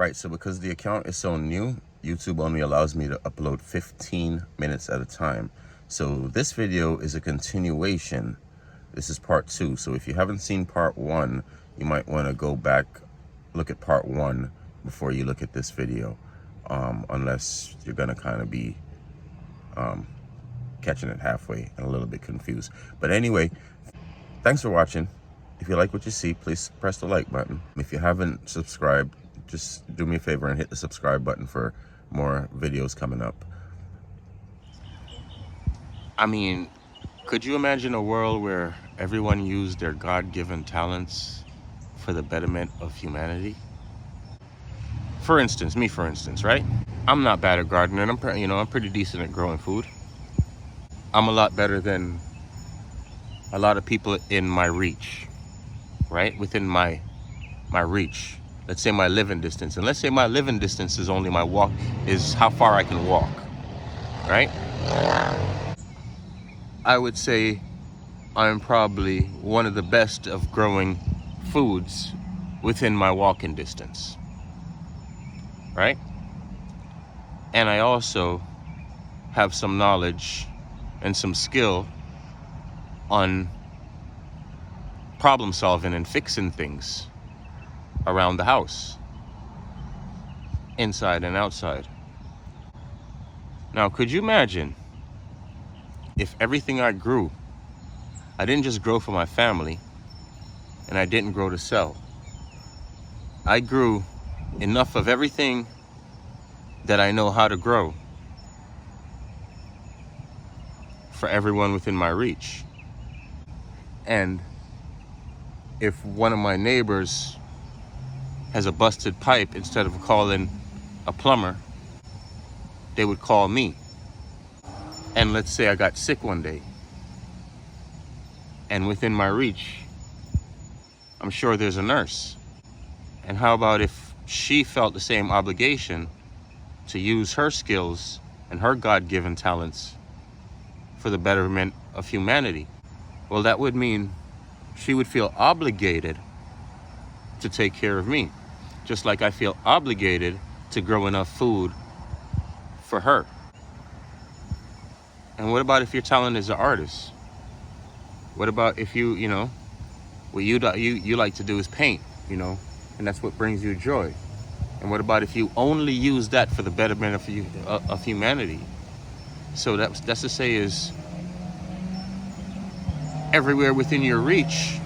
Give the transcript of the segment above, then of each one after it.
Right, so because the account is so new, YouTube only allows me to upload 15 minutes at a time. So this video is a continuation. This is part 2. So if you haven't seen part 1, you might want to go back, look at part 1 before you look at this video. Unless you're going to kind of be catching it halfway and a little bit confused. But anyway, thanks for watching. If you like what you see, please press the like button. If you haven't subscribed, just do me a favor and hit the subscribe button for more videos coming up. I mean, could you imagine a world where everyone used their God-given talents for the betterment of humanity? For instance, right? I'm not bad at gardening. I'm pretty decent at growing food. I'm a lot better than a lot of people in my reach, right? Within my reach. Let's say my living distance. And let's say my living distance is only is how far I can walk, right? I would say I'm probably one of the best of growing foods within my walking distance, right? And I also have some knowledge and some skill on problem solving and fixing things around the house, inside and outside. Now, could you imagine if everything I grew, I didn't just grow for my family and I didn't grow to sell. I grew enough of everything that I know how to grow for everyone within my reach. And if one of my neighbors has a busted pipe, instead of calling a plumber, they would call me. And let's say I got sick one day, and within my reach, I'm sure there's a nurse. And how about if she felt the same obligation to use her skills and her God-given talents for the betterment of humanity? Well, that would mean she would feel obligated to take care of me, just like I feel obligated to grow enough food for her. And what about if your talent is an artist? What about if what you like to do is paint, and that's what brings you joy? And what about if you only use that for the betterment of humanity? So that's to say is everywhere within your reach,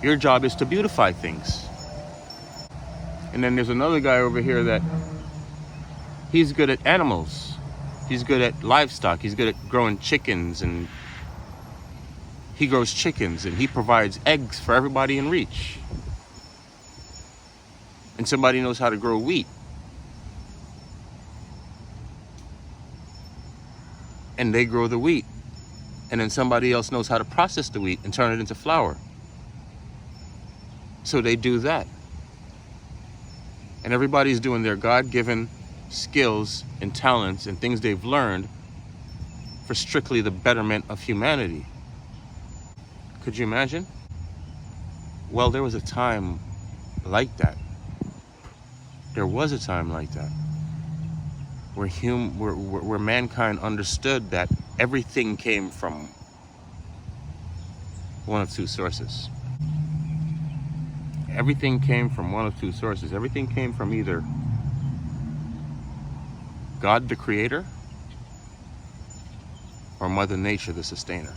your job is to beautify things. And then there's another guy over here that he's good at animals. He's good at livestock. He's good at growing chickens, and he grows chickens and he provides eggs for everybody in reach. And somebody knows how to grow wheat. And they grow the wheat. And then somebody else knows how to process the wheat and turn it into flour. So they do that. And everybody's doing their God-given skills and talents and things they've learned for strictly the betterment of humanity. Could you imagine? Well, there was a time like that. There was a time like that where mankind understood that everything came from one of two sources. Everything came from one of two sources. Everything came from either God the Creator or Mother Nature the Sustainer.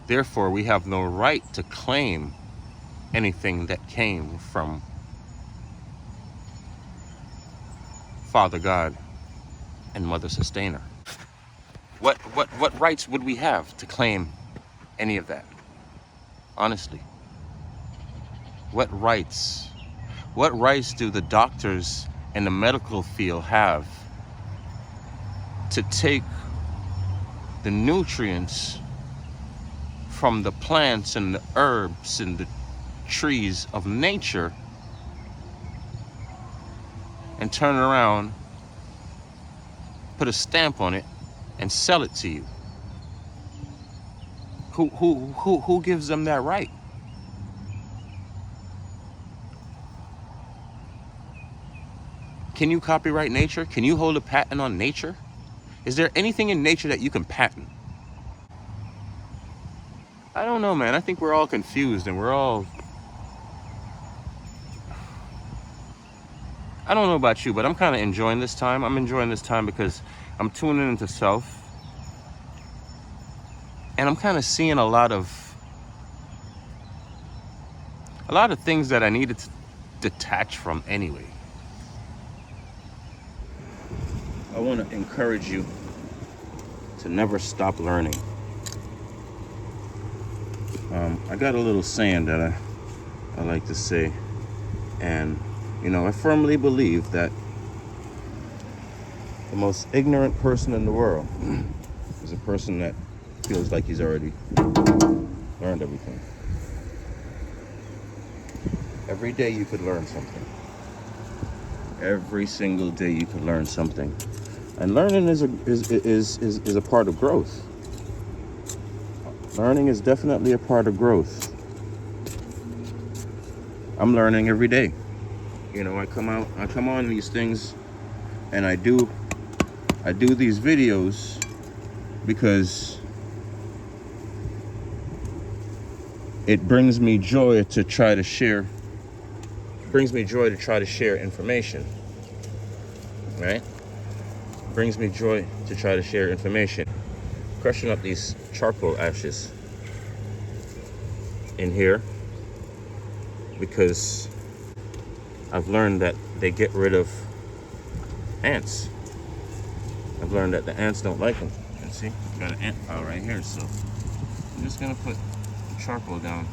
Therefore, we have no right to claim anything that came from Father God and Mother Sustainer. What rights would we have to claim any of that? Honestly. What rights do the doctors in the medical field have to take the nutrients from the plants and the herbs and the trees of nature and turn around, put a stamp on it, and sell it to you? Who gives them that right? Can you copyright nature? Can you hold a patent on nature? Is there anything in nature that you can patent? I don't know, man. I think we're all confused and we're all... I don't know about you, but I'm kind of enjoying this time. I'm enjoying this time because I'm tuning into self. And I'm kind of seeing a lot of things that I needed to detach from anyway. I want to encourage you to never stop learning. I got a little saying that I like to say, and you know, I firmly believe that the most ignorant person in the world is a person that feels like he's already learned everything. Every day you could learn something. Every single day you could learn something. And learning is a part of growth. Learning is definitely a part of growth. I'm learning every day. You know, I come on these things and I do these videos because it brings me joy to try to share information, right? Brings me joy to try to share information. Crushing up these charcoal ashes in here because I've learned that they get rid of ants. I've learned that the ants don't like them. And see, I've got an ant pile right here, so I'm just gonna put charcoal down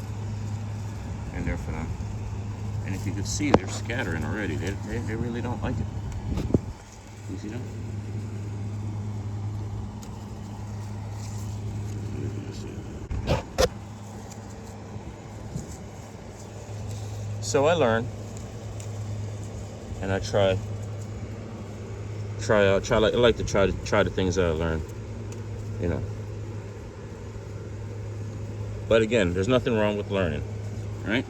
in there for them. And if you could see, they're scattering already. They really don't like it. You see that? So I learn, and I try the things that I learn, you know. But again, there's nothing wrong with learning, right?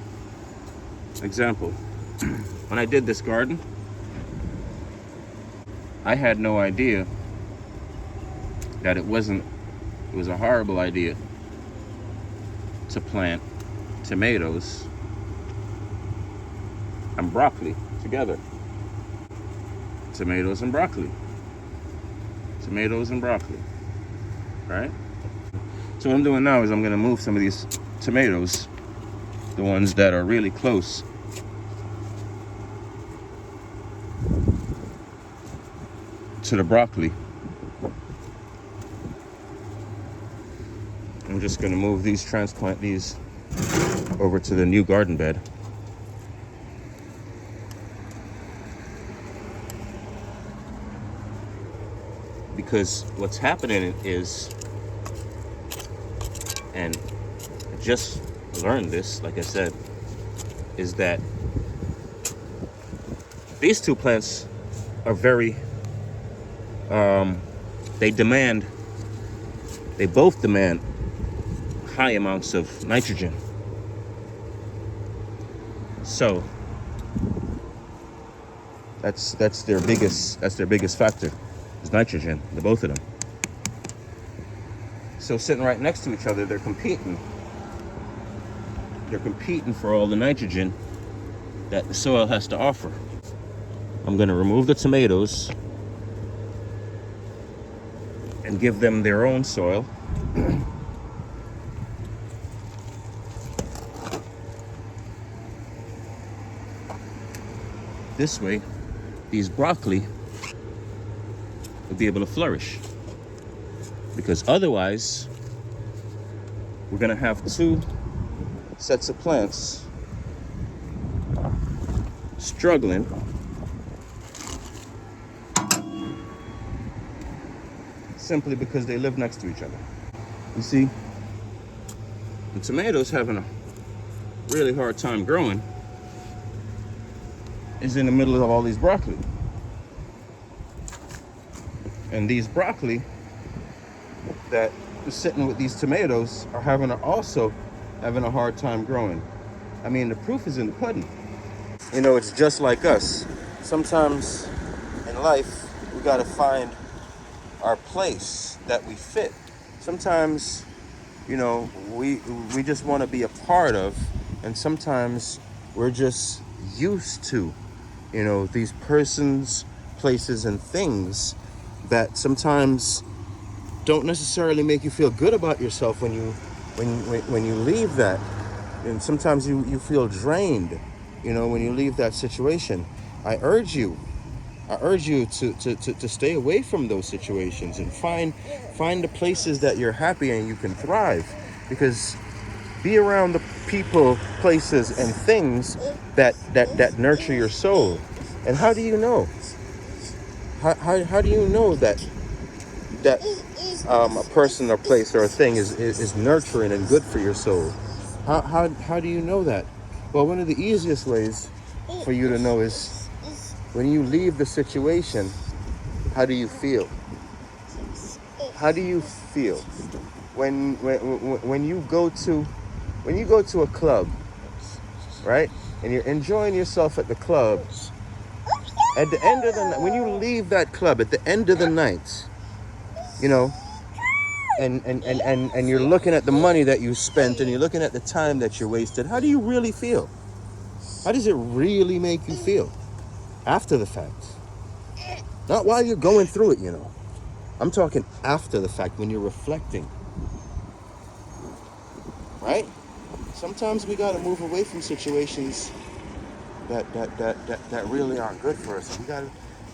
Example, when I did this garden, I had no idea that it was a horrible idea to plant tomatoes and broccoli together. Tomatoes and broccoli, right? So what I'm doing now is I'm gonna move some of these tomatoes, the ones that are really close, to the broccoli. I'm just gonna move these, transplant these over to the new garden bed. Because what's happening is, and I just learned this, like I said, is that these two plants are very, they both demand high amounts of nitrogen. So that's their biggest factor, is nitrogen, the both of them. So sitting right next to each other, they're competing for all the nitrogen that the soil has to offer. I'm going to remove the tomatoes and give them their own soil. This way, these broccoli will be able to flourish. Because otherwise, we're going to have two sets of plants struggling simply because they live next to each other. You see, the tomatoes having a really hard time growing is in the middle of all these broccoli. And these broccoli that are sitting with these tomatoes are also having a hard time growing. I mean, the proof is in the pudding. You know, it's just like us. Sometimes life, we got to find our place that we fit. Sometimes, you know, we just want to be a part of, and sometimes we're just used to, you know, these persons, places, and things that sometimes don't necessarily make you feel good about yourself when you leave that. And sometimes you feel drained, you know, when you leave that situation. I urge you to stay away from those situations and find the places that you're happy and you can thrive. Because be around the people, places, and things that nurture your soul. And how do you know? How do you know that a person or place or a thing is nurturing and good for your soul? How do you know that? Well, one of the easiest ways for you to know is when you leave the situation, how do you feel? How do you feel when you go to a club, right? And you're enjoying yourself at the club. At the end of the night, when you leave that club at the end of the night, you know, and you're looking at the money that you spent and you're looking at the time that you wasted, how do you really feel? How does it really make you feel after the fact? Not while you're going through it, you know. I'm talking after the fact, when you're reflecting, right? Sometimes we got to move away from situations that really aren't good for us.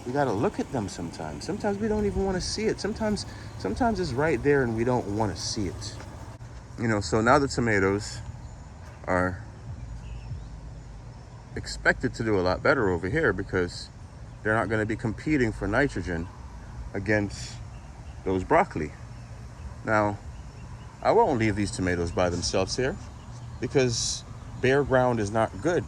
We gotta look at them sometimes. Sometimes we don't even want to see it. Sometimes it's right there and we don't want to see it. You know, so now the tomatoes are expected to do a lot better over here because they're not going to be competing for nitrogen against those broccoli. Now, I won't leave these tomatoes by themselves here because bare ground is not good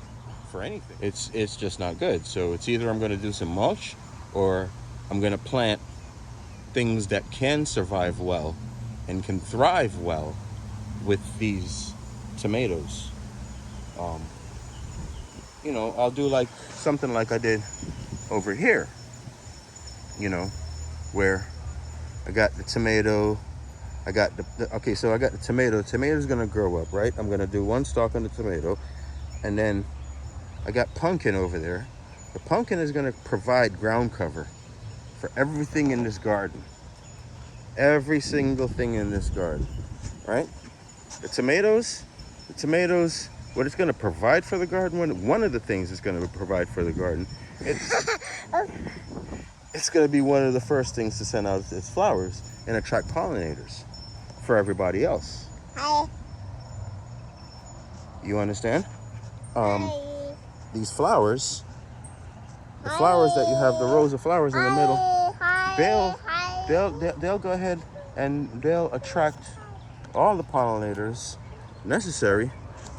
for anything. It's just not good. So it's either I'm going to do some mulch or I'm going to plant things that can survive well and can thrive well with these tomatoes. You know, I'll do like something like I did over here, you know, where I got the tomato, I got okay, so I got the tomato. Tomato's gonna grow up, right? I'm gonna do one stalk on the tomato, and then I got pumpkin over there. The pumpkin is gonna provide ground cover for everything in this garden. Every single thing in this garden, right? The tomatoes, what it's gonna provide for the garden, one of the things it's gonna provide for the garden, it's gonna be one of the first things to send out its flowers and attract pollinators for everybody else. Hi. You understand? Hi. These flowers, the flowers that you have, the rows of flowers in the middle, they'll go ahead and they'll attract all the pollinators necessary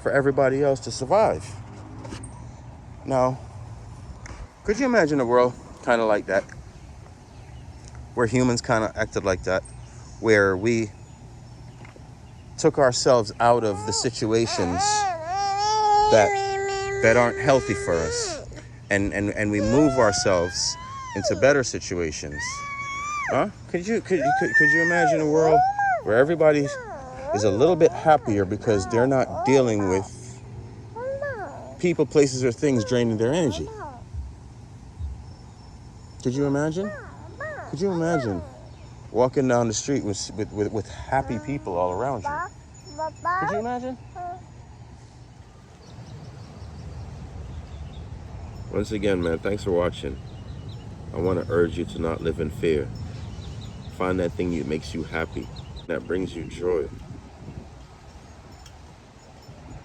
for everybody else to survive. Now, could you imagine a world kind of like that, where humans kind of acted like that, where we took ourselves out of the situations that aren't healthy for us, and we move ourselves into better situations? Huh? Could you imagine a world where everybody is a little bit happier because they're not dealing with people, places, or things draining their energy? Could you imagine? Could you imagine walking down the street with happy people all around you? Could you imagine? Once again, man, thanks for watching. I want to urge you to not live in fear. Find that thing that makes you happy, that brings you joy,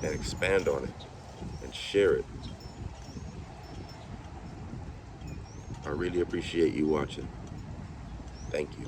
and expand on it and share it. I really appreciate you watching. Thank you.